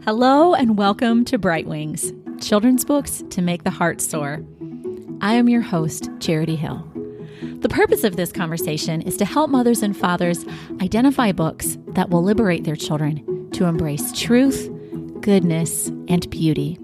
Hello and welcome to Bright Wings, children's books to make the heart soar. I am your host, Charity Hill. The purpose of this conversation is to help mothers and fathers identify books that will liberate their children to embrace truth, goodness, and beauty.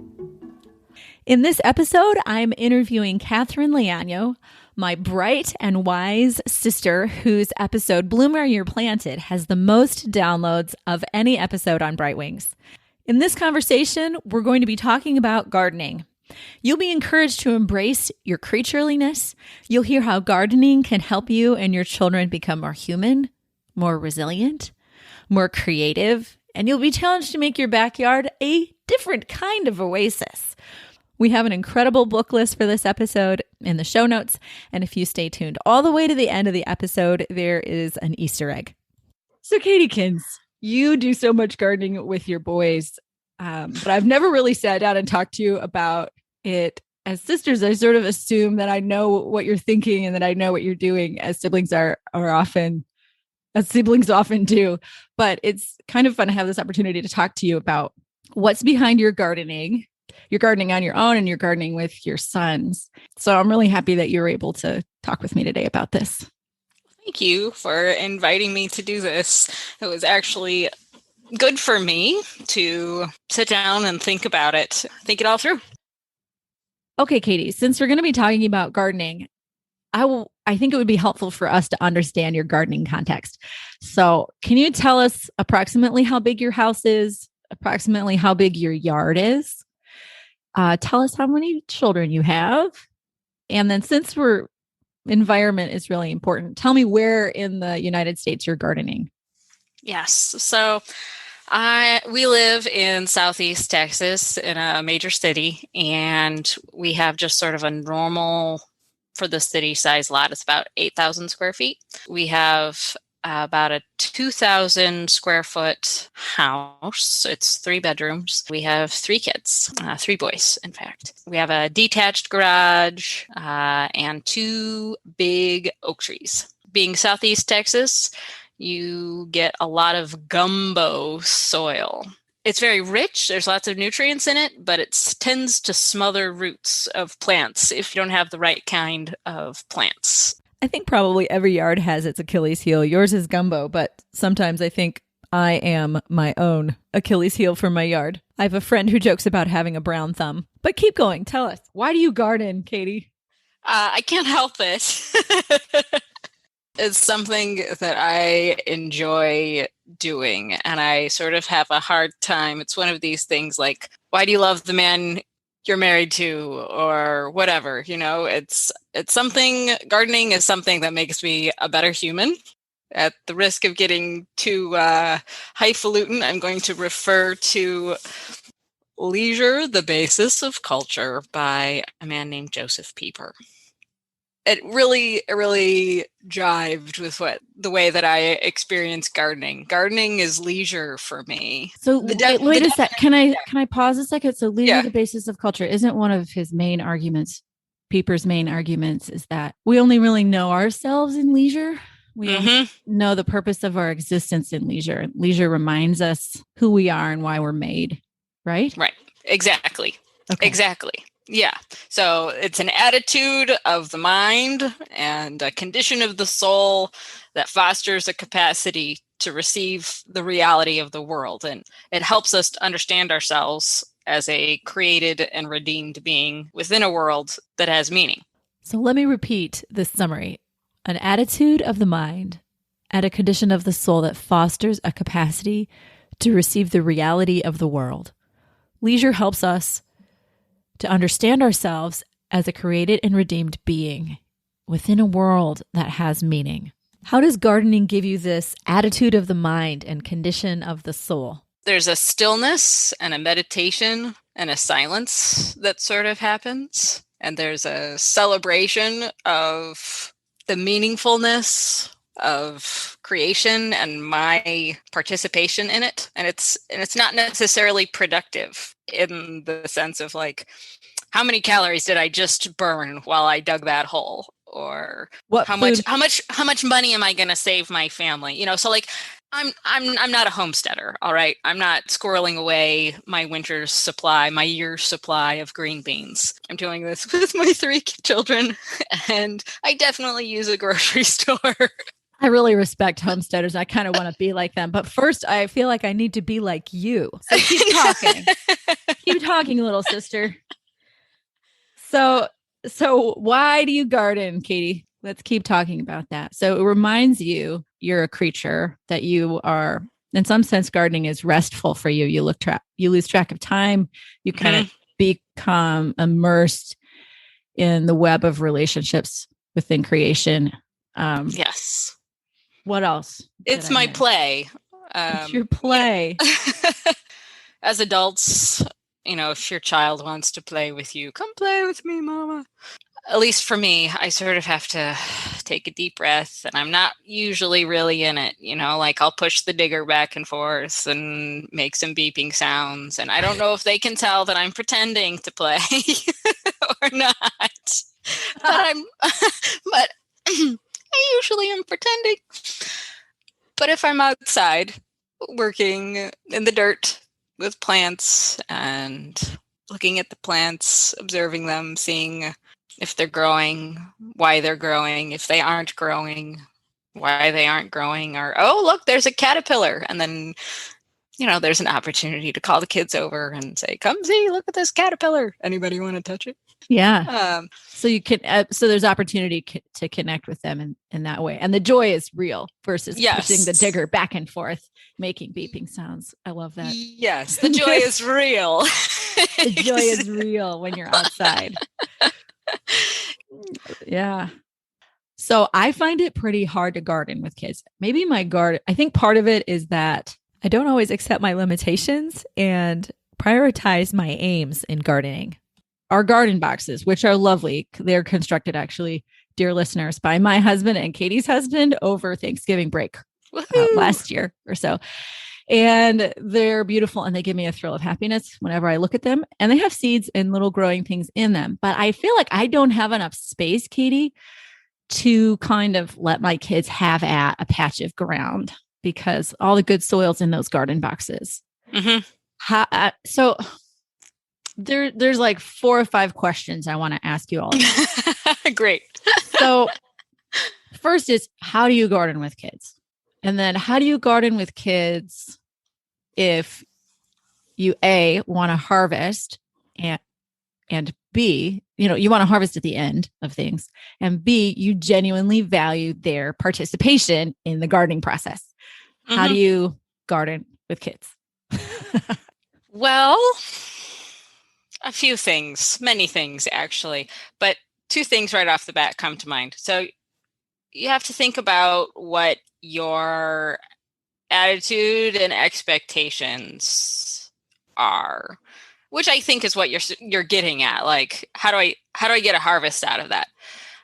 In this episode, I'm interviewing Katherine Leaño, my bright and wise sister, whose episode Bloom Where You're Planted has the most downloads of any episode on Bright Wings. In this conversation, we're going to be talking about gardening. You'll be encouraged to embrace your creatureliness. You'll hear how gardening can help you and your children become more human, more resilient, more creative, and you'll be challenged to make your backyard a different kind of oasis. We have an incredible book list for this episode in the show notes, and if you stay tuned all the way to the end of the episode, there is an Easter egg. So Katykins, you do so much gardening with your boys, but I've never really sat down and talked to you about it. As sisters, I sort of assume that I know what you're thinking and that I know what you're doing, as siblings often do. But it's kind of fun to have this opportunity to talk to you about what's behind your gardening. You're gardening on your own and you're gardening with your sons. So I'm really happy that you were able to talk with me today about this. Thank you for inviting me to do this. It was actually good for me to sit down and think about it, think it all through. Okay, Katie, since we're going to be talking about gardening, I think it would be helpful for us to understand your gardening context. So can you tell us approximately how big your house is, approximately how big your yard is? Tell us how many children you have. And then since environment is really important, tell me where in the United States you're gardening. Yes. So we live in Southeast Texas in a major city, and we have just sort of a normal, for the city size lot, it's about 8,000 square feet. We have about a 2,000 square foot house. It's 3 bedrooms. We have 3 kids, 3 boys, in fact. We have a detached garage and 2 big oak trees. Being Southeast Texas, you get a lot of gumbo soil. It's very rich. There's lots of nutrients in it, but it tends to smother roots of plants if you don't have the right kind of plants. I think probably every yard has its Achilles heel. Yours is gumbo, but sometimes I think I am my own Achilles heel for my yard. I have a friend who jokes about having a brown thumb. But keep going. Tell us. Why do you garden, Katie? I can't help it. It's something that I enjoy doing, and I sort of have a hard time. It's one of these things like, why do you love the man you're married to, or whatever, it's something. Gardening is something that makes me a better human. At the risk of getting too highfalutin, I'm going to refer to Leisure, the Basis of Culture by a man named Joseph Pieper. It really jived with the way that I experience gardening. Gardening is leisure for me. So wait a sec. Can I pause a second? So leisure, the basis of culture, isn't one of his main arguments. Pieper's main arguments is that we only really know ourselves in leisure. We only know the purpose of our existence in leisure. Leisure reminds us who we are and why we're made, right? Right. Exactly. Okay. Exactly. Yeah. So it's an attitude of the mind and a condition of the soul that fosters a capacity to receive the reality of the world. And it helps us to understand ourselves as a created and redeemed being within a world that has meaning. So let me repeat this summary. An attitude of the mind and a condition of the soul that fosters a capacity to receive the reality of the world. Leisure helps us to understand ourselves as a created and redeemed being within a world that has meaning. How does gardening give you this attitude of the mind and condition of the soul? There's a stillness and a meditation and a silence that sort of happens. And there's a celebration of the meaningfulness of creation and my participation in it. And it's not necessarily productive in the sense of like, how many calories did I just burn while I dug that hole? Or how much money am I going to save my family? So like I'm not a homesteader, all right? I'm not squirreling away my winter's supply, my year's supply of green beans. I'm doing this with my 3 children, and I definitely use a grocery store. I really respect homesteaders. I kind of want to be like them. But first, I feel like I need to be like you. So keep talking. Keep talking, little sister. So why do you garden, Katie? Let's keep talking about that. So it reminds you you're a creature, that you are, in some sense, gardening is restful for you. You lose track of time. You kind of become immersed in the web of relationships within creation. Yes. What else? It's my play. It's your play. As adults, if your child wants to play with you, come play with me, mama. At least for me, I sort of have to take a deep breath, and I'm not usually really in it. Like I'll push the digger back and forth and make some beeping sounds. And I don't know if they can tell that I'm pretending to play or not. But I usually am pretending. But if I'm outside working in the dirt with plants and looking at the plants, observing them, seeing if they're growing, why they're growing, if they aren't growing, why they aren't growing, or, oh, look, there's a caterpillar. And then, there's an opportunity to call the kids over and say, come see, look at this caterpillar. Anybody want to touch it? Yeah. So you can, so there's opportunity to connect with them in that way. And the joy is real versus pushing the digger back and forth, making beeping sounds. I love that. Yes. The joy is real. The joy is real when you're outside. Yeah. So I find it pretty hard to garden with kids. Maybe I think part of it is that I don't always accept my limitations and prioritize my aims in gardening. Our garden boxes, which are lovely, they're constructed, dear listeners, by my husband and Katie's husband over Thanksgiving break last year or so. And they're beautiful, and they give me a thrill of happiness whenever I look at them. And they have seeds and little growing things in them. But I feel like I don't have enough space, Katie, to kind of let my kids have at a patch of ground, because all the good soil's in those garden boxes. Mm-hmm. So there's like 4 or 5 questions I want to ask you all. Great. So first is, how do you garden with kids? And then how do you garden with kids if you A, want to harvest, and B, you want to harvest at the end of things, and B, you genuinely value their participation in the gardening process. Mm-hmm. How do you garden with kids? Well, a few things, many things actually, but 2 things right off the bat come to mind. So you have to think about what your attitude and expectations are, which I think is what you're getting at. Like, how do I get a harvest out of that?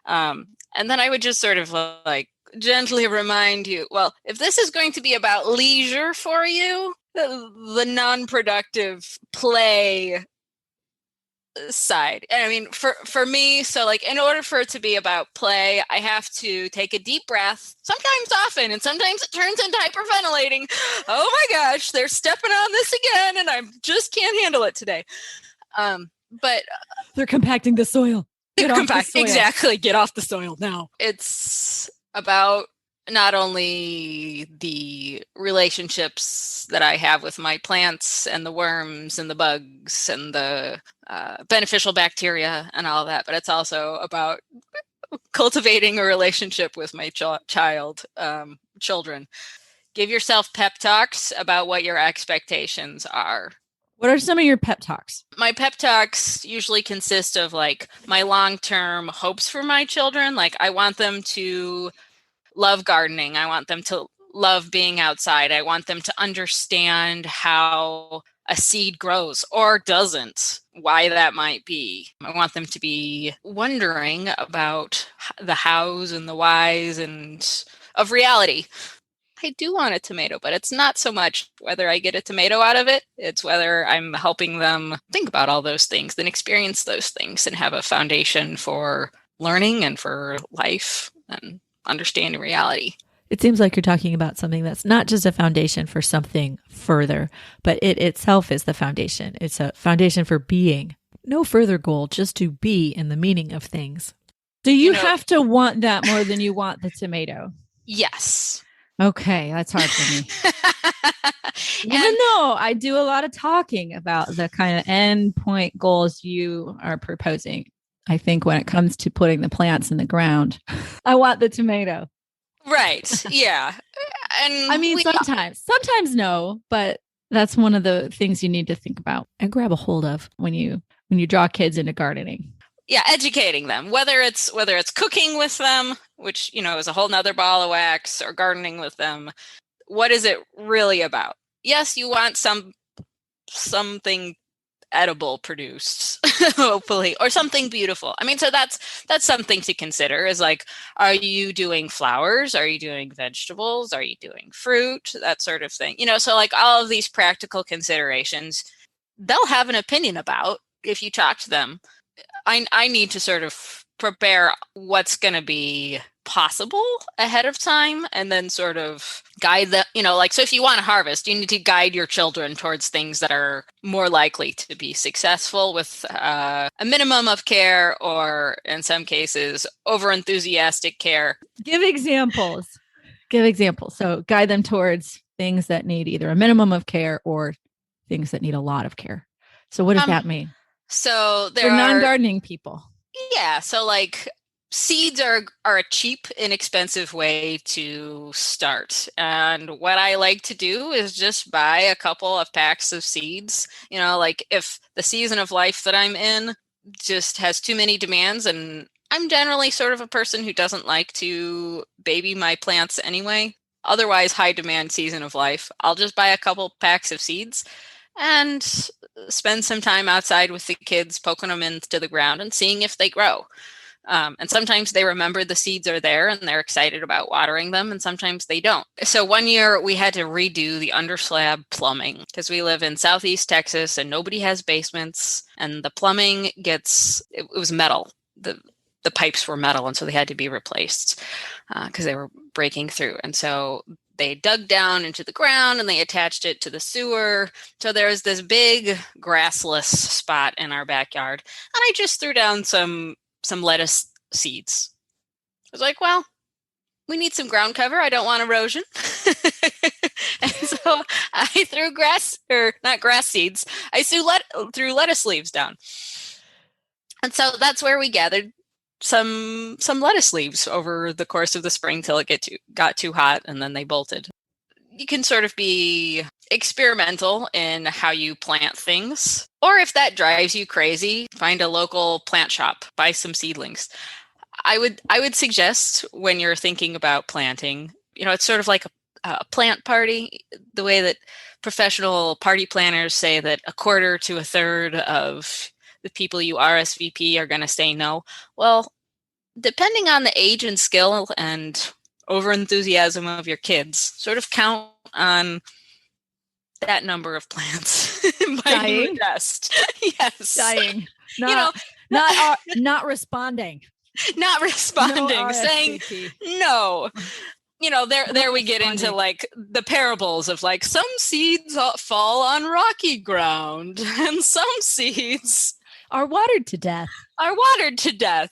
And then I would just sort of like gently remind you, well, if this is going to be about leisure for you, the non-productive play side. And I mean, for me, so like in order for it to be about play, I have to take a deep breath, sometimes often, and sometimes it turns into hyperventilating. Oh my gosh, they're stepping on this again, and I just can't handle it today. But they're compacting the soil. Get off the soil. Exactly. Get off the soil now. It's about not only the relationships that I have with my plants and the worms and the bugs and the beneficial bacteria and all that, but it's also about cultivating a relationship with my children. Give yourself pep talks about what your expectations are. What are some of your pep talks? My pep talks usually consist of like my long-term hopes for my children. Like I want them to love gardening. I want them to love being outside. I want them to understand how a seed grows or doesn't, why that might be. I want them to be wondering about the hows and the whys and of reality. I do want a tomato, but it's not so much whether I get a tomato out of it. It's whether I'm helping them think about all those things, then experience those things and have a foundation for learning and for life and understanding reality. It seems like you're talking about something that's not just a foundation for something further, but it itself is the foundation. It's a foundation for being. No further goal, just to be in the meaning of things. Do you have to want that more than you want the tomato? Yes. Okay, that's hard for me. Even though I do a lot of talking about the kind of endpoint goals you are proposing, I think when it comes to putting the plants in the ground, I want the tomato. Right. Yeah. And I mean, sometimes no, but that's one of the things you need to think about and grab a hold of when you draw kids into gardening. Yeah, educating them, whether it's cooking with them, which, is a whole nother ball of wax, or gardening with them. What is it really about? Yes, you want something edible produced, hopefully, or something beautiful. I mean, so that's something to consider, is like, are you doing flowers? Are you doing vegetables? Are you doing fruit? That sort of thing. So like all of these practical considerations, they'll have an opinion about if you talk to them. I need to sort of prepare what's going to be possible ahead of time, and then sort of guide the, so if you want to harvest, you need to guide your children towards things that are more likely to be successful with a minimum of care, or in some cases, over-enthusiastic care. Give examples. So guide them towards things that need either a minimum of care or things that need a lot of care. So what does that mean? So they're non-gardening people. Yeah. So like seeds are a cheap, inexpensive way to start. And what I like to do is just buy a couple of packs of seeds. Like if the season of life that I'm in just has too many demands, and I'm generally sort of a person who doesn't like to baby my plants anyway. Otherwise, high demand season of life, I'll just buy a couple packs of seeds and spend some time outside with the kids, poking them into the ground and seeing if they grow. And sometimes they remember the seeds are there and they're excited about watering them, and sometimes they don't. So one year we had to redo the underslab plumbing because we live in Southeast Texas and nobody has basements, and the plumbing it was metal. The pipes were metal, and so they had to be replaced because they were breaking through. And so they dug down into the ground and they attached it to the sewer. So there's this big grassless spot in our backyard. And I just threw down some lettuce seeds. I was like, well, we need some ground cover. I don't want erosion. And so I threw not grass seeds. I threw lettuce leaves down. And so that's where we gathered some lettuce leaves over the course of the spring till it got too hot, and then they bolted. You can sort of be experimental in how you plant things, or if that drives you crazy, find a local plant shop, buy some seedlings. I would suggest when you're thinking about planting, it's sort of like a plant party, the way that professional party planners say that a quarter to a third of the people you RSVP are going to say no. Well, depending on the age and skill and over-enthusiasm of your kids, sort of count on that number of plants. Dying. Yes. Dying. Not responding. Not responding. No saying no. There we get into like the parables of like some seeds fall on rocky ground and some seeds are watered to death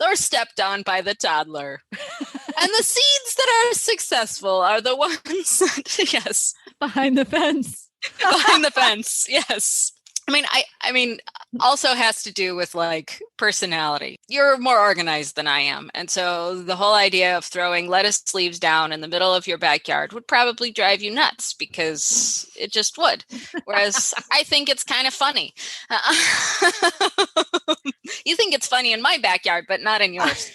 or stepped on by the toddler. And the seeds that are successful are the ones that, yes. Behind the fence. Behind the fence, yes. I mean, also has to do with like personality. You're more organized than I am. And so the whole idea of throwing lettuce leaves down in the middle of your backyard would probably drive you nuts, because it just would. Whereas I think it's kind of funny. You think it's funny in my backyard, but not in yours.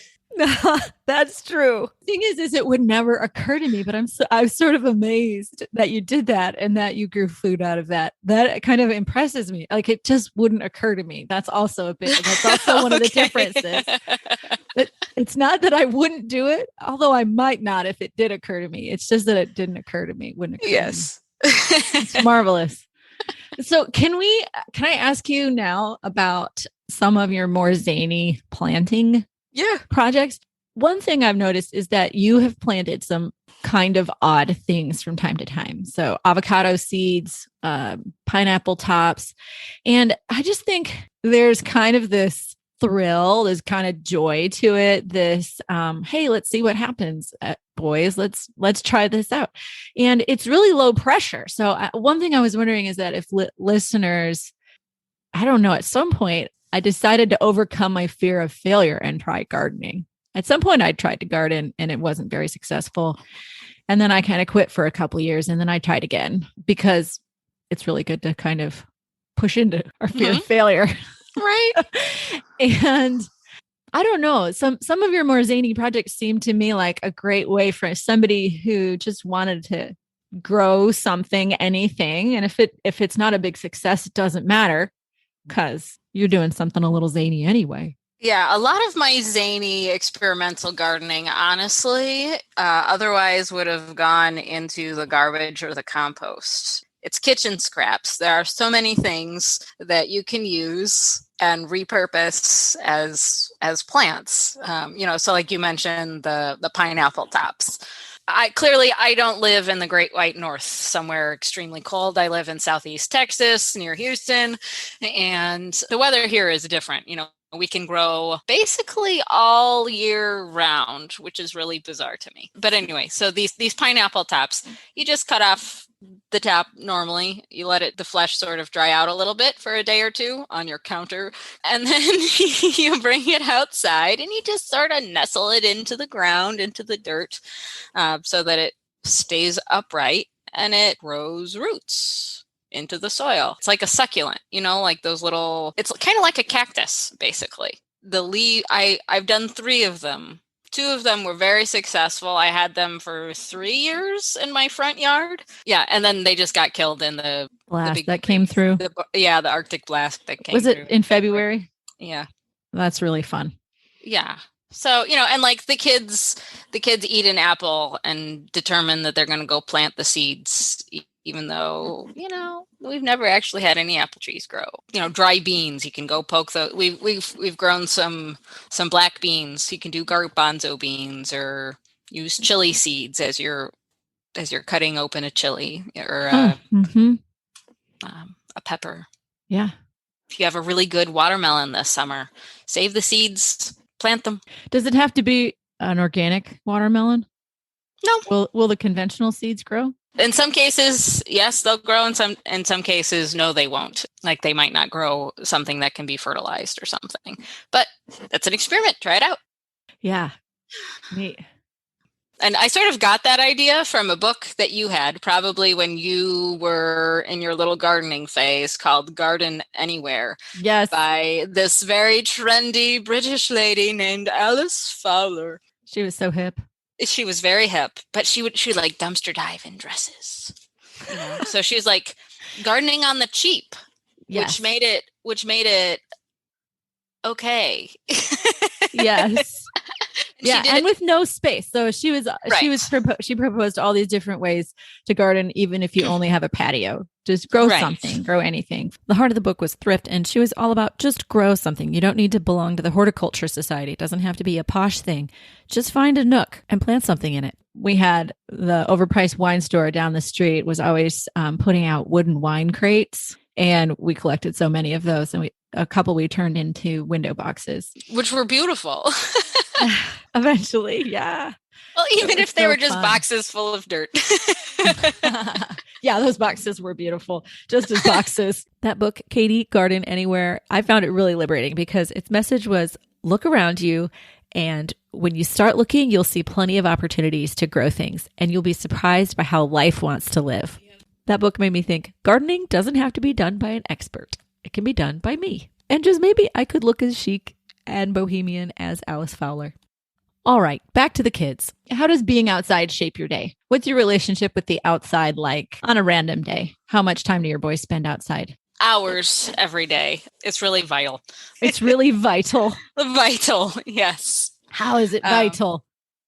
That's true. The thing is it would never occur to me, but I'm sort of amazed that you did that and that you grew food out of that. That kind of impresses me. Like, it just wouldn't occur to me. That's also one of the differences. It's not that I wouldn't do it, although I might not if it did occur to me. It's just that it didn't occur to me. Wouldn't occur yes. To me. It's marvelous. So can I ask you now about some of your more zany planting projects? One thing I've noticed is that you have planted some kind of odd things from time to time. So avocado seeds, pineapple tops. And I just think there's kind of this thrill, there's kind of joy to it. This, hey, let's see what happens, boys. Let's try this out. And it's really low pressure. So one thing I was wondering is that if listeners, I don't know, at some point I decided to overcome my fear of failure and try gardening. At some point I tried to garden and it wasn't very successful. And then I kind of quit for a couple of years and then I tried again because it's really good to kind of push into our fear of failure. Right. And I don't know, some of your more zany projects seem to me like a great way for somebody who just wanted to grow something, anything. And if it's not a big success, it doesn't matter because you're doing something a little zany anyway. Yeah, a lot of my zany experimental gardening, honestly, otherwise would have gone into the garbage or the compost. It's kitchen scraps. There are so many things that you can use and repurpose as plants. So like you mentioned, the pineapple tops. I don't live in the Great White North, somewhere extremely cold. I live in Southeast Texas near Houston, and the weather here is different. We can grow basically all year round, which is really bizarre to me. But anyway, so these pineapple tops, you just cut off the top normally. You let the flesh sort of dry out a little bit for a day or two on your counter. And then you bring it outside and you just sort of nestle it into the ground, into the dirt, so that it stays upright and it grows roots into the soil. It's like a succulent, like those little, it's kind of like a cactus, basically. I've done 3 of them. 2 of them were very successful. I had them for 3 years in my front yard. Yeah, and then they just got killed in the blast that came through. The Arctic blast that came through. Was it through. In February? Yeah. That's really fun. Yeah. So, and like the kids eat an apple and determine that they're going to go plant the seeds, even though, we've never actually had any apple trees grow. Dry beans, you can go poke those. We've grown some black beans. You can do garbanzo beans or use chili seeds as you're cutting open a chili or a pepper. Yeah. If you have a really good watermelon this summer, save the seeds, plant them. Does it have to be an organic watermelon? No. Will the conventional seeds grow? In some cases, yes, they'll grow. In some cases, no, they won't. Like they might not grow something that can be fertilized or something. But that's an experiment. Try it out. Yeah. Neat. And I sort of got that idea from a book that you had probably when you were in your little gardening phase called Garden Anywhere. Yes. By this very trendy British lady named Alice Fowler. She was so hip. She was very hip, but she would like dumpster dive in dresses. So she was like gardening on the cheap, yes. which made it okay. Yes. Yeah, and with no space. So she proposed all these different ways to garden, even if you only have a patio. Just grow something, grow anything. The heart of the book was thrift, and she was all about just grow something. You don't need to belong to the Horticulture Society. It doesn't have to be a posh thing. Just find a nook and plant something in it. We had the overpriced wine store down the street was always putting out wooden wine crates, and we collected so many of those, and a couple we turned into window boxes. Which were beautiful. Eventually, yeah. Well, even if they were just boxes full of dirt. Yeah, those boxes were beautiful, just as boxes. That book, Katie, Garden Anywhere, I found it really liberating because its message was look around you, and when you start looking, you'll see plenty of opportunities to grow things, and you'll be surprised by how life wants to live. That book made me think gardening doesn't have to be done by an expert. It can be done by me. And just maybe I could look as chic and bohemian as Alice Fowler. All right, back to the kids. How does being outside shape your day? What's your relationship with the outside like on a random day? How much time do your boys spend outside? Hours every day. It's really vital. It's really vital. Vital, yes. How is it vital?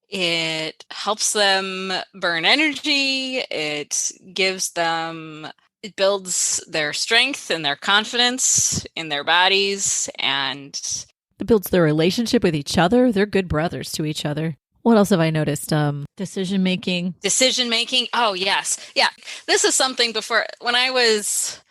It helps them burn energy. It builds their strength and their confidence in their bodies, and It builds their relationship with each other. They're good brothers to each other. What else have I noticed? Decision making. Oh, yes. Yeah. This is something before when I was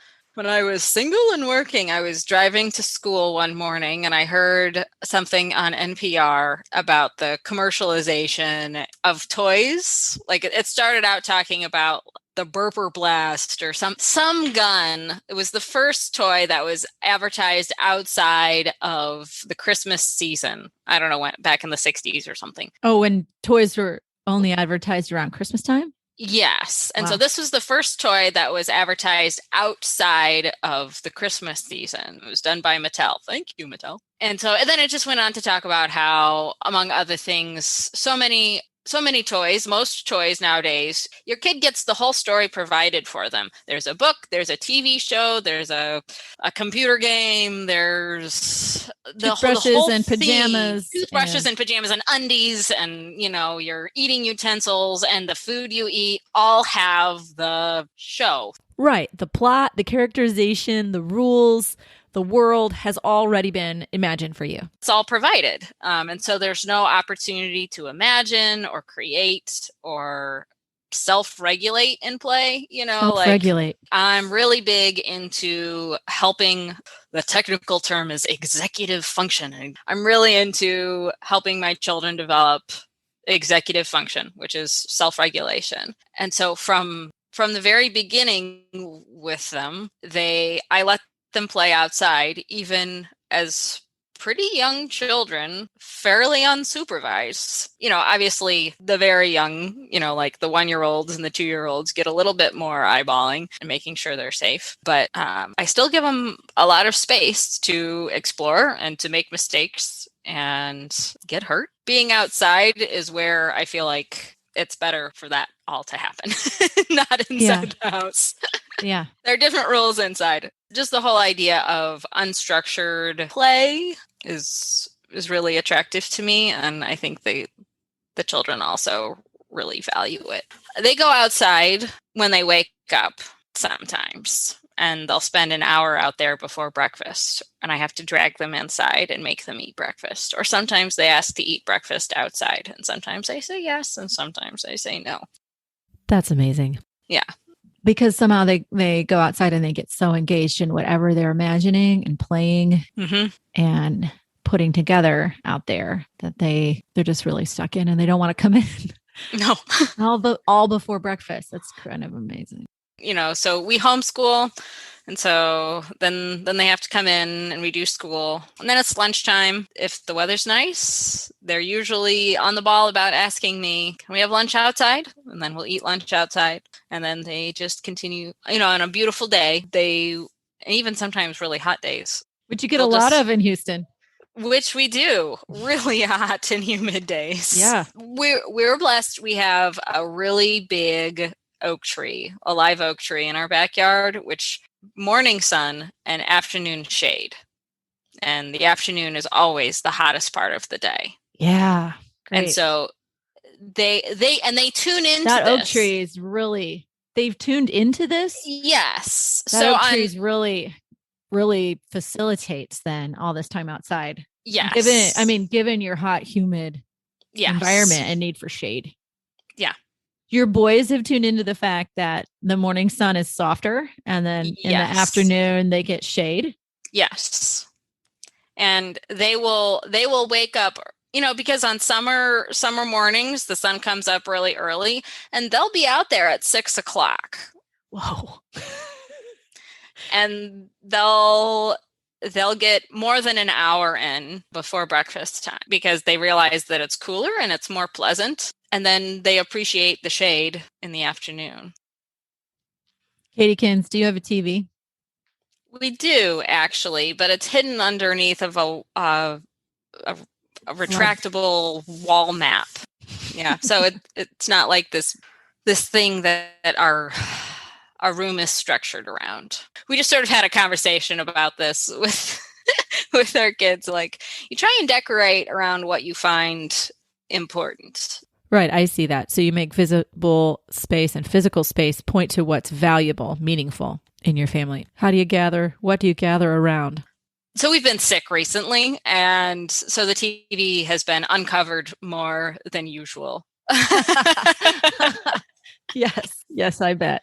single and working, I was driving to school one morning and I heard something on NPR about the commercialization of toys. Like it started out talking about the Burper Blast or some gun. It was the first toy that was advertised outside of the Christmas season. I don't know when, back in the 60s or something. Oh, when toys were only advertised around Christmas time? Yes. And so this was the first toy that was advertised outside of the Christmas season. It was done by Mattel. Thank you, Mattel. And then it just went on to talk about how, among other things, so many toys, most toys nowadays, your kid gets the whole story provided for them. There's a book, there's a TV show, there's a computer game, there's toothbrushes and pajamas. Toothbrushes and pajamas and undies and, your eating utensils and the food you eat all have the show. Right. The plot, the characterization, the rules, the world has already been imagined for you. It's all provided. And so there's no opportunity to imagine or create or self-regulate in play, Self-regulate. I'm really big into helping. The technical term is executive functioning. I'm really into helping my children develop executive function, which is self-regulation. And so from the very beginning with them, I let them play outside, even as pretty young children, fairly unsupervised. Obviously the very young, like the 1-year-olds and the 2-year-olds get a little bit more eyeballing and making sure they're safe. But I still give them a lot of space to explore and to make mistakes and get hurt. Being outside is where I feel like it's better for that all to happen, not inside the house. Yeah. There are different rules inside. Just the whole idea of unstructured play is really attractive to me. And I think the children also really value it. They go outside when they wake up sometimes, and they'll spend an hour out there before breakfast. And I have to drag them inside and make them eat breakfast. Or sometimes they ask to eat breakfast outside. And sometimes I say yes, and sometimes I say no. That's amazing. Yeah. Because somehow they go outside and they get so engaged in whatever they're imagining and playing and putting together out there that they're just really stuck in and they don't want to come in. No. all before breakfast. That's kind of amazing. So we homeschool. And so then they have to come in and we do school. And then it's lunchtime. If the weather's nice, they're usually on the ball about asking me, can we have lunch outside? And then we'll eat lunch outside. And then they just continue, on a beautiful day, and even sometimes really hot days. Which you get a lot of in Houston. Which we do. Really hot and humid days. Yeah. We're blessed. We have a really big a live oak tree in our backyard, which morning sun and afternoon shade. And the afternoon is always the hottest part of the day. Yeah. Great. And so they tune into that this. Oak tree is really, they've tuned into this. Yes. That oak tree is really, really facilitates then all this time outside. Yes. Given your hot, humid environment and need for shade. Yeah. Your boys have tuned into the fact that the morning sun is softer and then in the afternoon they get shade. Yes. And they will wake up, because on summer mornings, the sun comes up really early and they'll be out there at 6:00. Whoa. And they'll get more than an hour in before breakfast time because they realize that it's cooler and it's more pleasant. And then they appreciate the shade in the afternoon. Katykins, do you have a TV? We do, actually, but it's hidden underneath of a retractable wall map. Yeah, so it's not like this thing that our room is structured around. We just sort of had a conversation about this with our kids. Like, you try and decorate around what you find important. Right, I see that. So you make visible space and physical space point to what's valuable, meaningful in your family. What do you gather around? So we've been sick recently, and so the TV has been uncovered more than usual. Yes, I bet.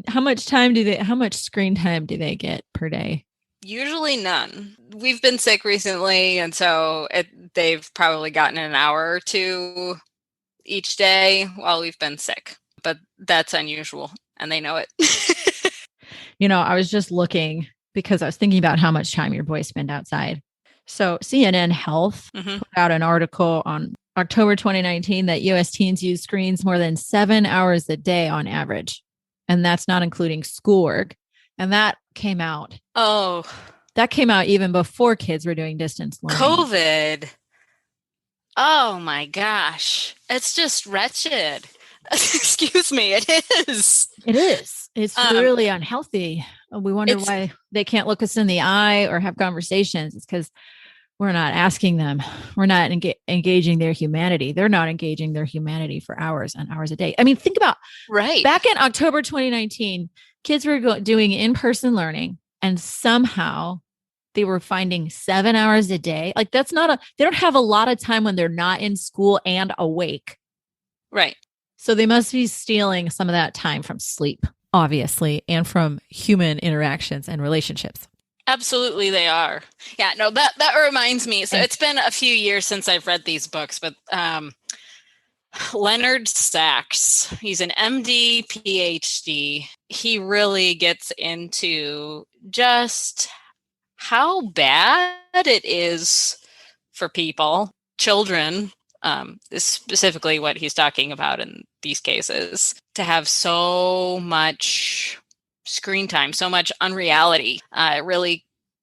How much screen time do they get per day? Usually none. We've been sick recently, and so they've probably gotten an hour or two each day while we've been sick. But that's unusual, and they know it. I was just looking because I was thinking about how much time your boys spend outside. So CNN Health put out an article on October 2019 that U.S. teens use screens more than 7 hours a day on average. And that's not including schoolwork. And that came out. Oh. That came out even before kids were doing distance learning. COVID. Oh my gosh. It's just wretched. Excuse me. It is. It is. It's really unhealthy. We wonder why they can't look us in the eye or have conversations. It's because we're not asking them. We're not engaging their humanity. They're not engaging their humanity for hours and hours a day. I mean, think about back in October 2019, kids were doing in-person learning, and somehow they were finding 7 hours a day. Like they don't have a lot of time when they're not in school and awake. Right. So they must be stealing some of that time from sleep, obviously, and from human interactions and relationships. Absolutely, they are. Yeah, no, that reminds me. So it's been a few years since I've read these books, but Leonard Sachs, he's an MD, PhD. He really gets into just how bad it is for people, children, is specifically what he's talking about in these cases, to have so much screen time, so much unreality.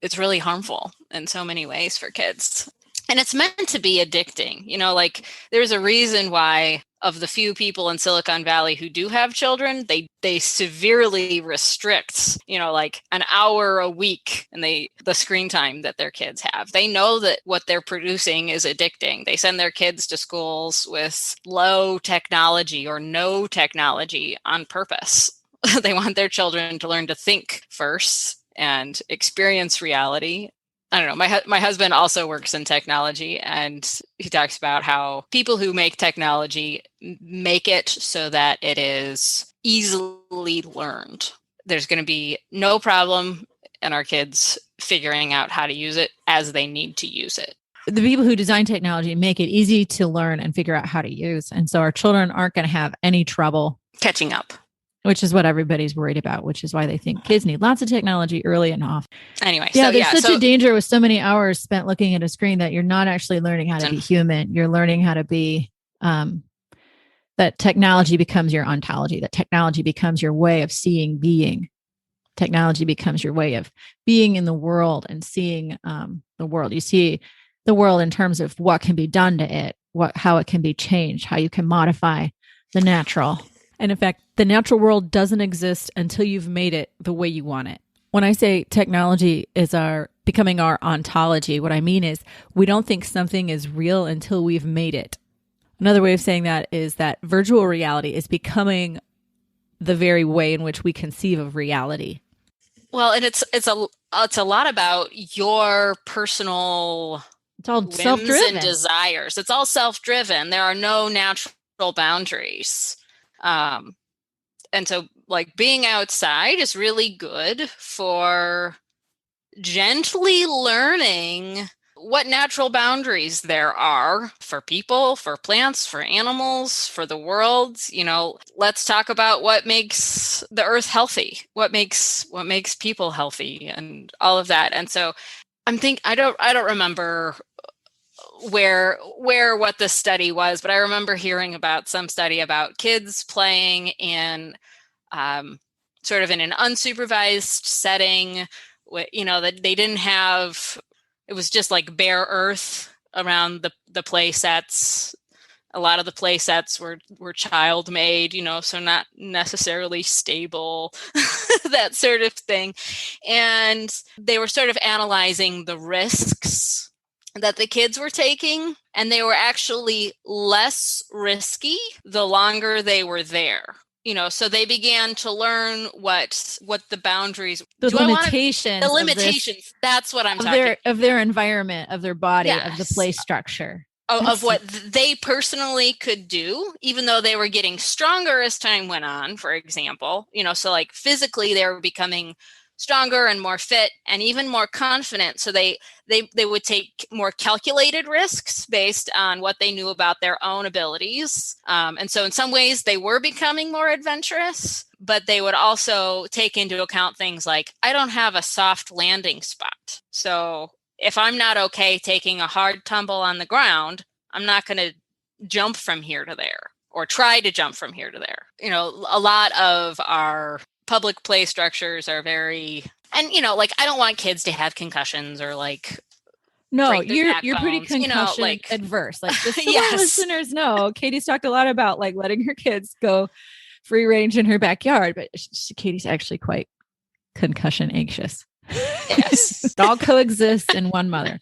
It's really harmful in so many ways for kids. And it's meant to be addicting. Like there's a reason why of the few people in Silicon Valley who do have children, they severely restrict, like an hour a week and the screen time that their kids have. They know that what they're producing is addicting. They send their kids to schools with low technology or no technology on purpose. They want their children to learn to think first and experience reality. I don't know. My husband also works in technology, and he talks about how people who make technology make it so that it is easily learned. There's going to be no problem in our kids figuring out how to use it as they need to use it. The people who design technology make it easy to learn and figure out how to use. And so our children aren't going to have any trouble catching up, which is what everybody's worried about, which is why they think kids need lots of technology early and often. Anyway, there's such a danger with so many hours spent looking at a screen that you're not actually learning how to be human. You're learning how to be, that technology becomes your ontology, that technology becomes your way of seeing being. Technology becomes your way of being in the world and seeing the world. You see the world in terms of what can be done to it, how it can be changed, how you can modify the natural. And in fact, the natural world doesn't exist until you've made it the way you want it. When I say technology is becoming our ontology, what I mean is we don't think something is real until we've made it. Another way of saying that is that virtual reality is becoming the very way in which we conceive of reality. Well, and it's a lot about your personal whims and desires. It's all self-driven. There are no natural boundaries. And so like being outside is really good for gently learning what natural boundaries there are for people, for plants, for animals, for the world. Let's talk about what makes the earth healthy, what makes people healthy and all of that. And so I don't remember where what the study was, but I remember hearing about some study about kids playing in sort of in an unsupervised setting, that they didn't have, it was just like bare earth around the play sets. A lot of the play sets were child made, so not necessarily stable, that sort of thing. And they were sort of analyzing the risks that the kids were taking, and they were actually less risky the longer they were there. So they began to learn what the boundaries, the limitations, that's what I'm talking of their environment, of their body, of the play structure. Of what they personally could do, even though they were getting stronger as time went on, for example. So like physically they were becoming stronger and more fit and even more confident. So they would take more calculated risks based on what they knew about their own abilities. And so in some ways they were becoming more adventurous, but they would also take into account things like, I don't have a soft landing spot. So if I'm not okay taking a hard tumble on the ground, I'm not going to jump from here to there or try to jump from here to there. A lot of our public play structures are very, and like I don't want kids to have concussions or like. No, you're pretty concussion adverse. Like just so our listeners know, Katie's talked a lot about like letting her kids go free range in her backyard, but Katie's actually quite concussion anxious. Yes. It all coexists in one mother.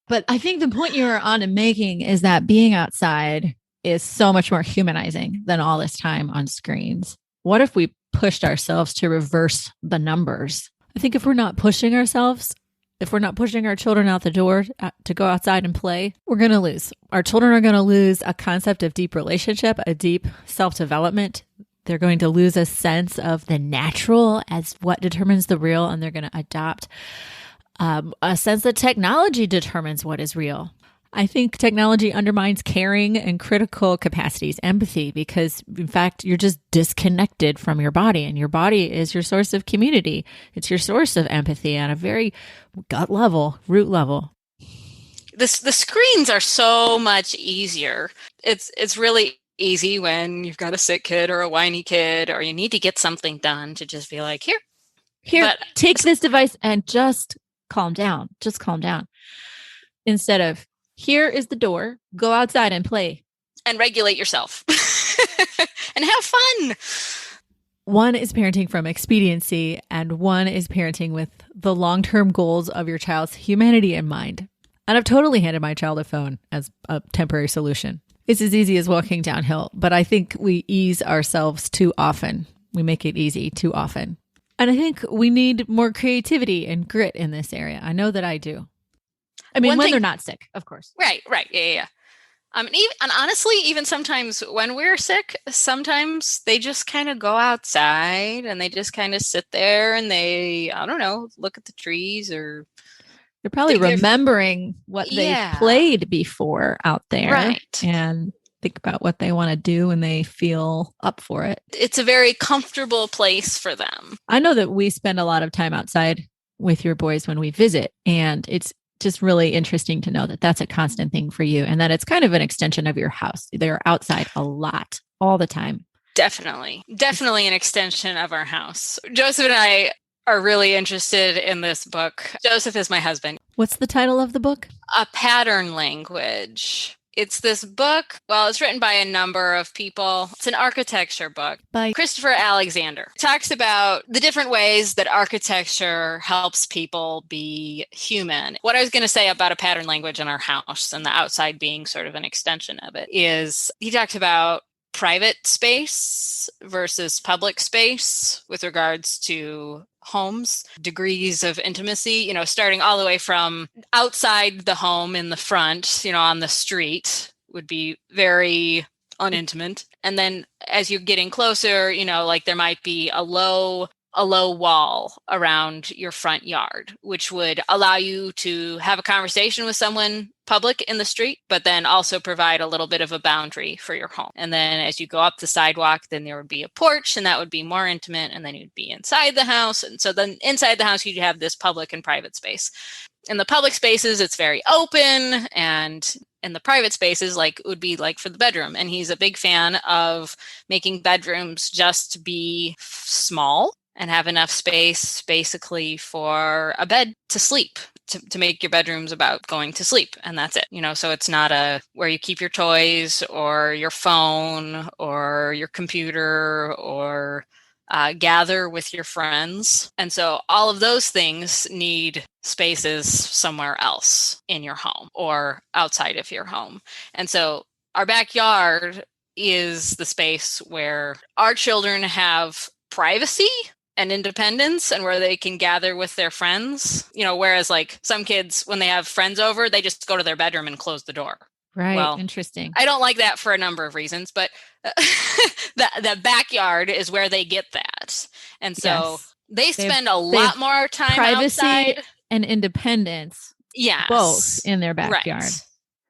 But I think the point you were on and making is that being outside is so much more humanizing than all this time on screens. What if we pushed ourselves to reverse the numbers? I think if we're not pushing ourselves, if we're not pushing our children out the door to go outside and play, we're going to lose. Our children are going to lose a concept of deep relationship, a deep self-development. They're going to lose a sense of the natural as what determines the real, and they're going to adopt a sense that technology determines what is real. I think technology undermines caring and critical capacities, empathy, because in fact, you're just disconnected from your body, and your body is your source of community. It's your source of empathy on a very gut level, root level. The screens are so much easier. It's really easy when you've got a sick kid or a whiny kid, or you need to get something done to just be like, here, take this device and just calm down. Just calm down. Instead of, here is the door, go outside and play. And regulate yourself. And have fun. One is parenting from expediency, and one is parenting with the long-term goals of your child's humanity in mind. And I've totally handed my child a phone as a temporary solution. It's as easy as walking downhill, but I think we ease ourselves too often. We make it easy too often. And I think we need more creativity and grit in this area. I know that I do. I mean, when they're not sick, of course. Right. Yeah. And honestly, even sometimes when we're sick, sometimes they just kind of go outside and they just kind of sit there and they, I don't know, look at the trees, or they're probably remembering what they played before out there. Right. And think about what they want to do when they feel up for it. It's a very comfortable place for them. I know that we spend a lot of time outside with your boys when we visit, and it's just really interesting to know that that's a constant thing for you, and that it's kind of an extension of your house. They're outside a lot, all the time. Definitely an extension of our house. Joseph and I are really interested in this book. Joseph is my husband. What's the title of the book? A Pattern Language. It's this book. Well, it's written by a number of people. It's an architecture book by Christopher Alexander. It talks about the different ways that architecture helps people be human. What I was going to say about a pattern language in our house and the outside being sort of an extension of it is he talked about private space versus public space with regards to homes, degrees of intimacy, starting all the way from outside the home in the front, on the street would be very unintimate. And then as you're getting closer, like there might be a low wall around your front yard, which would allow you to have a conversation with someone public in the street, but then also provide a little bit of a boundary for your home. And then as you go up the sidewalk, then there would be a porch, and that would be more intimate. And then you'd be inside the house. And so then inside the house, you'd have this public and private space. In the public spaces, it's very open, and in the private spaces, like would be like for the bedroom. And he's a big fan of making bedrooms just be small and have enough space basically for a bed to sleep, to make your bedrooms about going to sleep. And that's it. So it's not where you keep your toys or your phone or your computer or gather with your friends. And so all of those things need spaces somewhere else in your home or outside of your home. And so our backyard, is the space where our children have privacy and independence and where they can gather with their friends, whereas like some kids, when they have friends over, they just go to their bedroom and close the door. Right. Well, interesting. I don't like that for a number of reasons, but the backyard is where they get that. And so they spend a lot more time privacy outside and independence. Yes. Both in their backyard.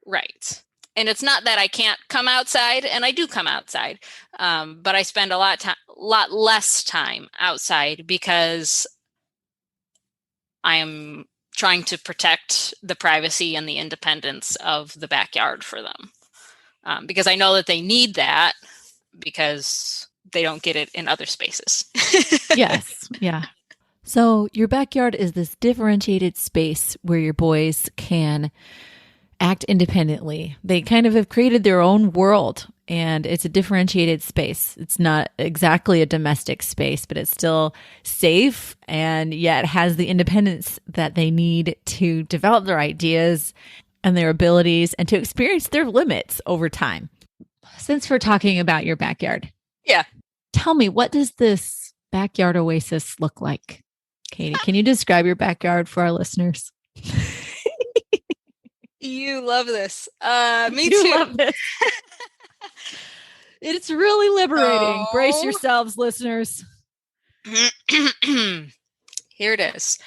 Right. And it's not that I can't come outside, and I do come outside, but I spend a lot less time outside because I'm trying to protect the privacy and the independence of the backyard for them. Because I know that they need that because they don't get it in other spaces. Yes. Yeah. So your backyard is this differentiated space where your boys can act independently. They kind of have created their own world, and it's a differentiated space. It's not exactly a domestic space, but it's still safe and yet has the independence that they need to develop their ideas and their abilities and to experience their limits over time. Since we're talking about your backyard. Yeah. Tell me, what does this backyard oasis look like? Katie, can you describe your backyard for our listeners? You love this. Me you too. Love this. It's really liberating. Brace yourselves, listeners. Here it is.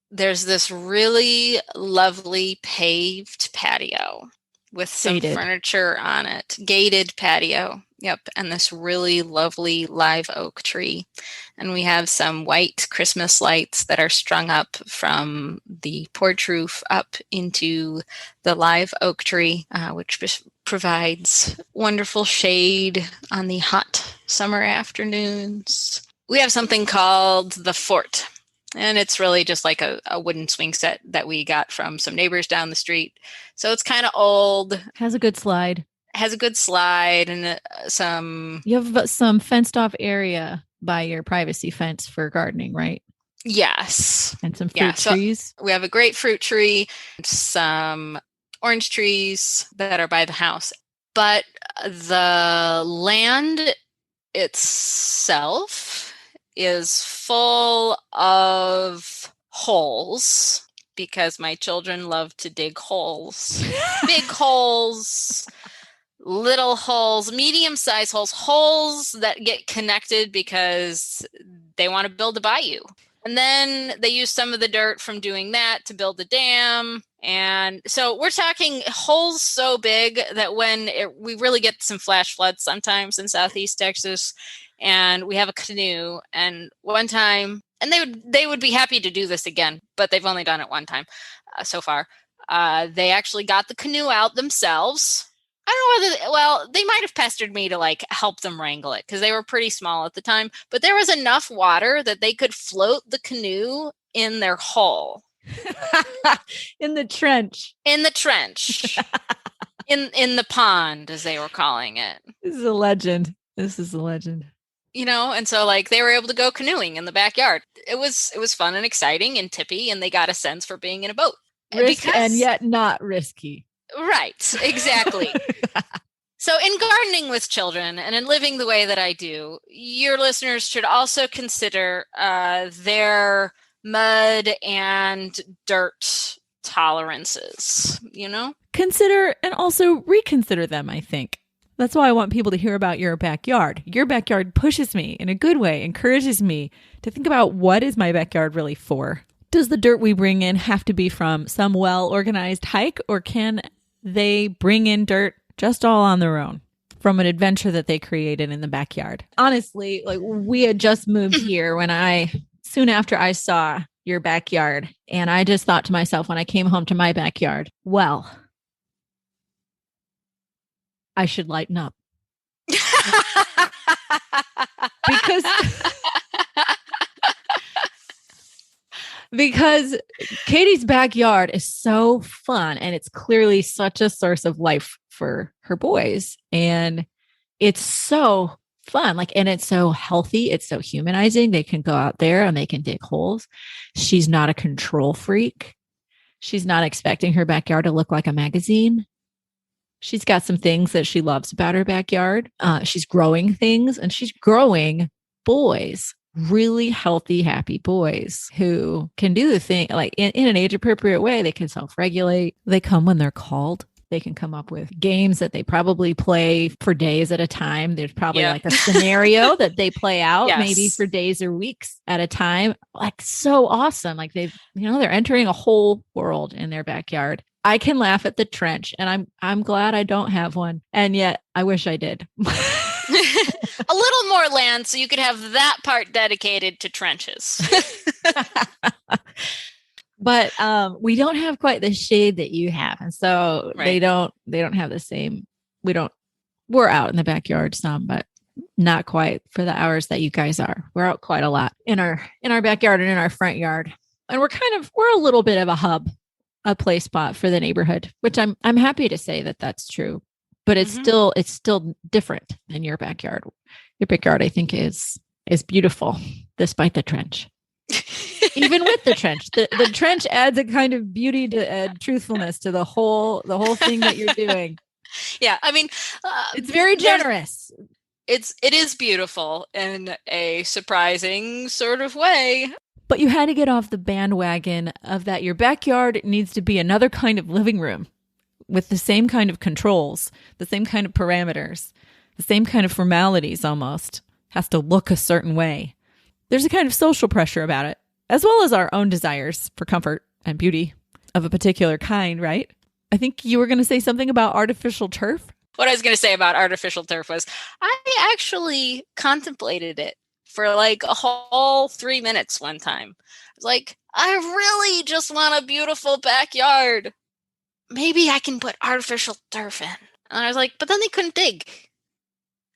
There's this really lovely paved patio with some furniture on it. Gated patio. Yep. And this really lovely live oak tree. And we have some white Christmas lights that are strung up from the porch roof up into the live oak tree, which provides wonderful shade on the hot summer afternoons. We have something called the fort. And it's really just like a wooden swing set that we got from some neighbors down the street. So it's kind of old. Has a good slide. And some... You have some fenced off area by your privacy fence for gardening, right? Yes. And some fruit trees. We have a great fruit tree, some orange trees that are by the house. But the land itself is full of holes because my children love to dig holes. Big holes, little holes, medium-sized holes that get connected because they want to build a bayou. And then they use some of the dirt from doing that to build the dam. And so we're talking holes so big that we really get some flash floods sometimes in Southeast Texas. And we have a canoe, and one time, and they would be happy to do this again, but they've only done it one time so far. They actually got the canoe out themselves. I don't know whether, they might have pestered me to like help them wrangle it because they were pretty small at the time, but there was enough water that they could float the canoe in their hole. In the trench. In the pond, as they were calling it. This is a legend. And so like they were able to go canoeing in the backyard. It was fun and exciting and tippy, and they got a sense for being in a boat. And yet not risky. Right, exactly. So in gardening with children and in living the way that I do, your listeners should also consider their mud and dirt tolerances, Consider and also reconsider them, I think. That's why I want people to hear about your backyard. Your backyard pushes me in a good way, encourages me to think about what is my backyard really for. Does the dirt we bring in have to be from some well-organized hike, or can they bring in dirt just all on their own from an adventure that they created in the backyard? Honestly, like we had just moved here soon after I saw your backyard, and I just thought to myself when I came home to my backyard, well, I should lighten up. Because Katie's backyard is so fun, and it's clearly such a source of life for her boys. And it's so fun, and it's so healthy. It's so humanizing. They can go out there and they can dig holes. She's not a control freak. She's not expecting her backyard to look like a magazine. She's got some things that she loves about her backyard. She's growing things, and she's growing boys, really healthy, happy boys who can do the thing like in an age appropriate way. They can self-regulate. They come when they're called. They can come up with games that they probably play for days at a time. There's probably like a scenario that they play out maybe for days or weeks at a time. Like so awesome. Like they're entering a whole world in their backyard. I can laugh at the trench, and I'm glad I don't have one. And yet I wish I did. A little more land so you could have that part dedicated to trenches. But we don't have quite the shade that you have. And so they don't have the same. We're out in the backyard some, but not quite for the hours that you guys are. We're out quite a lot in our backyard and in our front yard. And we're a little bit of a hub, a play spot for the neighborhood, which I'm happy to say that that's true. But it's still different than your backyard. Your backyard, I think, is beautiful despite the trench. Even with the trench, the trench adds a kind of beauty to truthfulness to the whole thing that you're doing. Yeah, I mean, it's very generous. It is beautiful in a surprising sort of way. But you had to get off the bandwagon of that your backyard needs to be another kind of living room with the same kind of controls, the same kind of parameters, the same kind of formalities almost. Has to look a certain way. There's a kind of social pressure about it, as well as our own desires for comfort and beauty of a particular kind, right? I think you were going to say something about artificial turf. What I was going to say about artificial turf was I actually contemplated it for like a whole 3 minutes one time. I was like, I really just want a beautiful backyard. Maybe I can put artificial turf in. And I was like, but then they couldn't dig.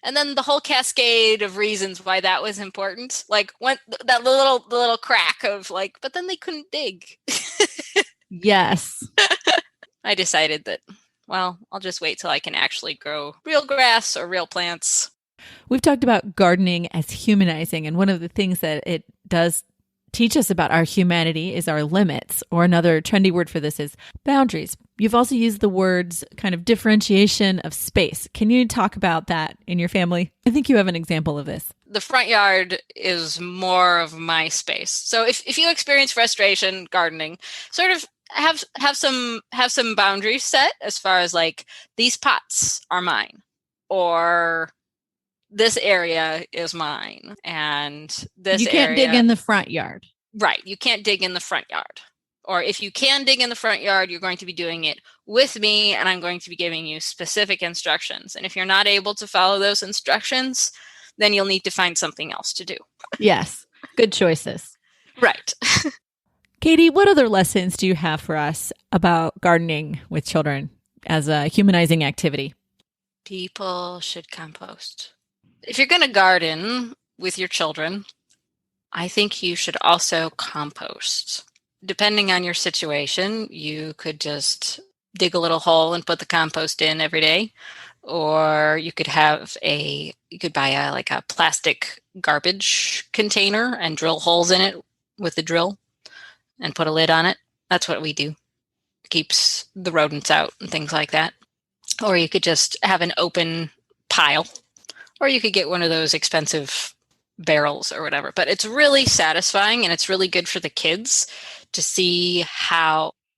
And then the whole cascade of reasons why that was important, like went that little crack of like, but then they couldn't dig. Yes. I decided that, well, I'll just wait till I can actually grow real grass or real plants. We've talked about gardening as humanizing, and one of the things that it does teach us about our humanity is our limits, or another trendy word for this is boundaries. You've also used the words kind of differentiation of space. Can you talk about that in your family? I think you have an example of this. The front yard is more of my space. So if you experience frustration gardening, sort of have some boundaries set as far as like these pots are mine, or this area is mine, and this you can't dig in the front yard. Right. You can't dig in the front yard. Or if you can dig in the front yard, you're going to be doing it with me, and I'm going to be giving you specific instructions. And if you're not able to follow those instructions, then you'll need to find something else to do. Yes. Good choices. Right. Katie, what other lessons do you have for us about gardening with children as a humanizing activity? People should compost. If you're going to garden with your children, I think you should also compost. Depending on your situation, you could just dig a little hole and put the compost in every day, or you could buy a plastic garbage container and drill holes in it with a drill and put a lid on it. That's what we do. It keeps the rodents out and things like that. Or you could just have an open pile, or you could get one of those expensive barrels or whatever. But it's really satisfying, and it's really good for the kids to see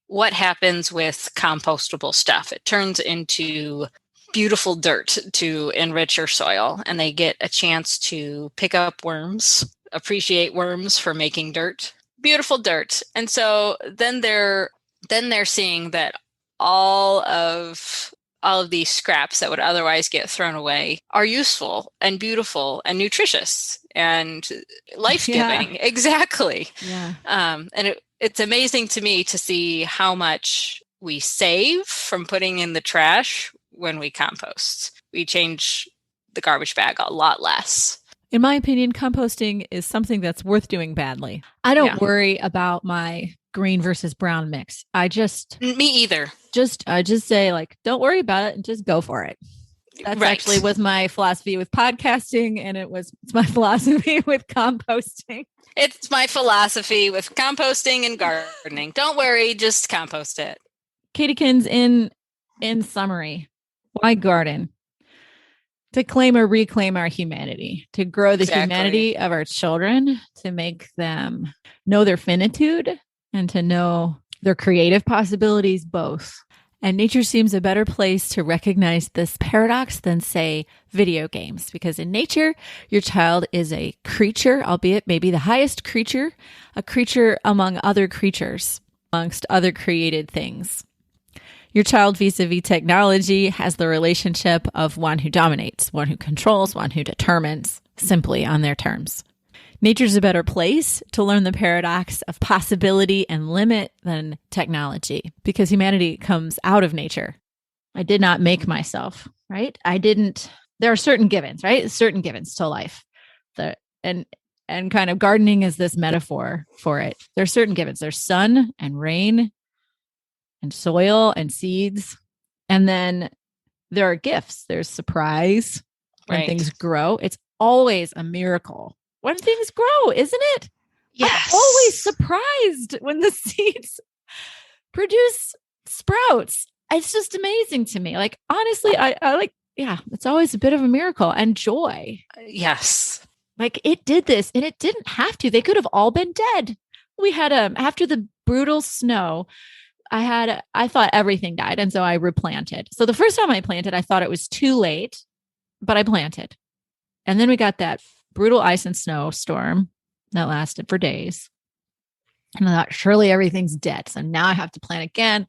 what happens with compostable stuff. It turns into beautiful dirt to enrich your soil, and they get a chance to pick up worms, appreciate worms for making dirt, beautiful dirt. And so then they're seeing that all of these scraps that would otherwise get thrown away are useful and beautiful and nutritious and life-giving. Yeah. Exactly. Yeah. And it's amazing to me to see how much we save from putting in the trash when we compost. We change the garbage bag a lot less. In my opinion, composting is something that's worth doing badly. I don't worry about my green versus brown mix. Me either. I just say like, don't worry about it and just go for it. That's actually was my philosophy with podcasting, and it's my philosophy with composting. It's my philosophy with composting and gardening. Don't worry, just compost it. Katiekins, in summary, Why garden? To claim or reclaim our humanity, to grow the humanity of our children, to make them know their finitude and to know their creative possibilities both. And nature seems a better place to recognize this paradox than, say, video games, because in nature, your child is a creature, albeit maybe the highest creature, a creature among other creatures, amongst other created things. Your child vis-a-vis technology has the relationship of one who dominates, one who controls, one who determines, simply on their terms. Nature's a better place to learn the paradox of possibility and limit than technology, because humanity comes out of nature. I did not make myself, right? There are certain givens, right? Certain givens to life. And kind of gardening is this metaphor for it. There are certain givens. There's sun and rain and soil and seeds. And then there are gifts. There's surprise when things grow. It's always a miracle when things grow, isn't it? Yes. I'm always surprised when the seeds produce sprouts. It's just amazing to me. Like, honestly, I like, it's always a bit of a miracle and joy. Yes. Like, it did this and it didn't have to. They could have all been dead. We had, after the brutal snow, I thought everything died. And so I replanted. So the first time I planted, I thought it was too late, but I planted. And then we got that brutal ice and snow storm that lasted for days. And I thought, surely everything's dead. So now I have to plant again.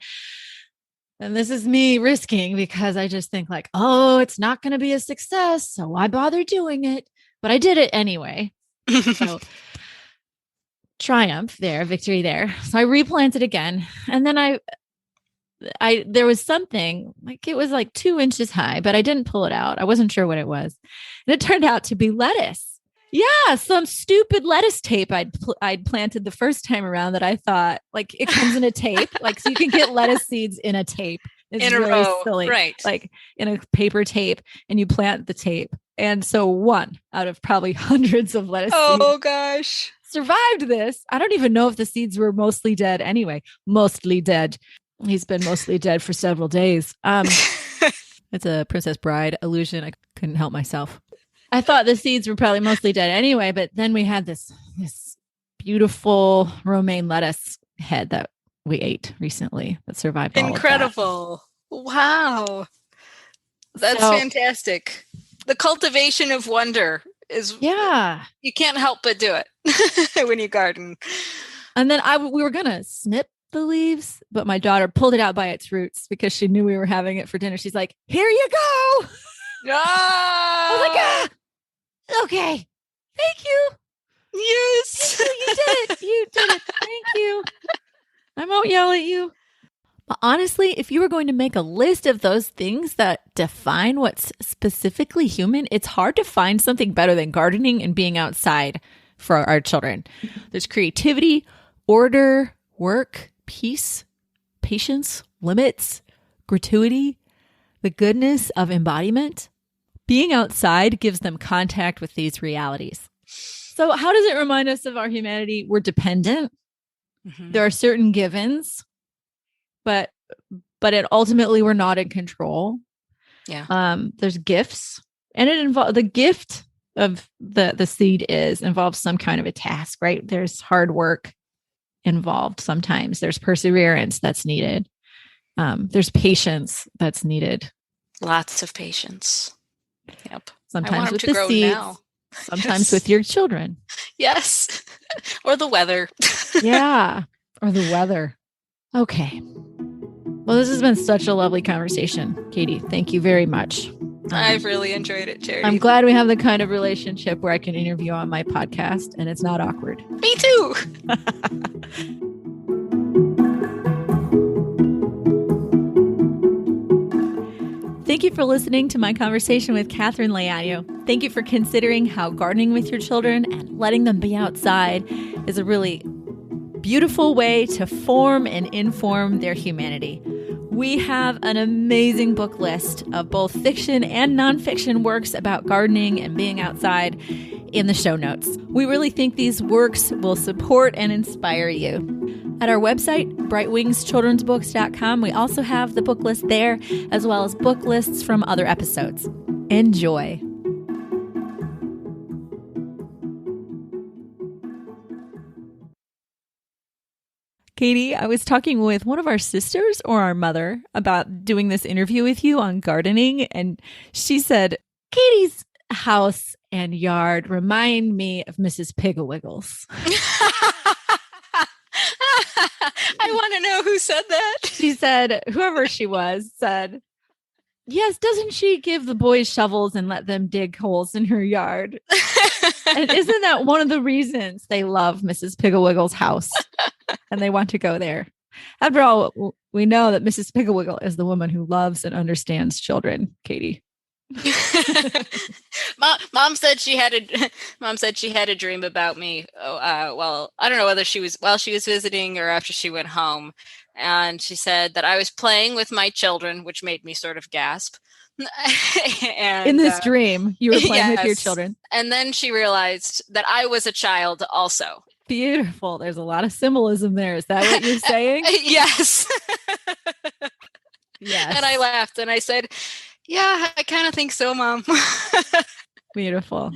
And this is me risking, because I just think like, oh, it's not going to be a success. So why bother doing it? But I did it anyway. So triumph there, victory there. So I replanted again. And then there was something like, it was like 2 inches high, but I didn't pull it out. I wasn't sure what it was. And it turned out to be lettuce. Yeah, some stupid lettuce tape I'd planted the first time around that I thought, like, it comes in a tape, like, so you can get lettuce seeds in a tape. It's in a really row, silly, right? Like in a paper tape, and you plant the tape. And so one out of probably hundreds of lettuce seeds gosh, survived this. I don't even know if the seeds were mostly dead anyway. Mostly dead. He's been mostly dead for several days. It's a Princess Bride illusion. I couldn't help myself. I thought the seeds were probably mostly dead anyway, but then we had this beautiful romaine lettuce head that we ate recently that survived. Incredible. Wow. That's fantastic. The cultivation of wonder is, you can't help but do it when you garden. And then we were going to snip the leaves, but my daughter pulled it out by its roots because she knew we were having it for dinner. She's like, "Here you go." I was like, okay, thank you. Yes. Thank you. You did it. Thank you. I won't yell at you. But honestly, if you were going to make a list of those things that define what's specifically human, it's hard to find something better than gardening and being outside for our children. There's creativity, order, work, peace, patience, limits, gratuity, the goodness of embodiment. Being outside gives them contact with these realities. So how does it remind us of our humanity? We're dependent. Mm-hmm. There are certain givens, but ultimately we're not in control. Yeah. There's gifts, and it involves the gift of the seed involves some kind of a task, right? There's hard work involved. Sometimes there's perseverance that's needed. There's patience that's needed. Lots of patience. Yep. Sometimes with the seeds, sometimes with your children. Yes. Or the weather. Yeah. Or the weather. Okay. Well, this has been such a lovely conversation, Katie. Thank you very much. I've really enjoyed it, Charity. I'm glad we have the kind of relationship where I can interview on my podcast and it's not awkward. Me too. Thank you for listening to my conversation with Katherine Leaño. Thank you for considering how gardening with your children and letting them be outside is a really beautiful way to form and inform their humanity. We have an amazing book list of both fiction and nonfiction works about gardening and being outside in the show notes. We really think these works will support and inspire you. At our website, brightwingschildrensbooks.com, we also have the book list there, as well as book lists from other episodes. Enjoy. Katie, I was talking with one of our sisters or our mother about doing this interview with you on gardening, and she said, Katie's house and yard remind me of Mrs. Piggle-Wiggles. I want to know who said that. She said, whoever she was said, yes, doesn't she give the boys shovels and let them dig holes in her yard? And isn't that one of the reasons they love Mrs. Piggle-Wiggle's house and they want to go there? After all, we know that Mrs. Piggle-Wiggle is the woman who loves and understands children, Katie. Mom said she had a dream about me. Well, I don't know whether while she was visiting or after she went home. And she said that I was playing with my children, which made me sort of gasp. And, in this dream, you were playing with your yes. children. And then she realized that I was a child also. Beautiful. There's a lot of symbolism there. Is that what you're saying? Yes. Yes. And I laughed and I said, yeah, I kind of think so, Mom. Beautiful.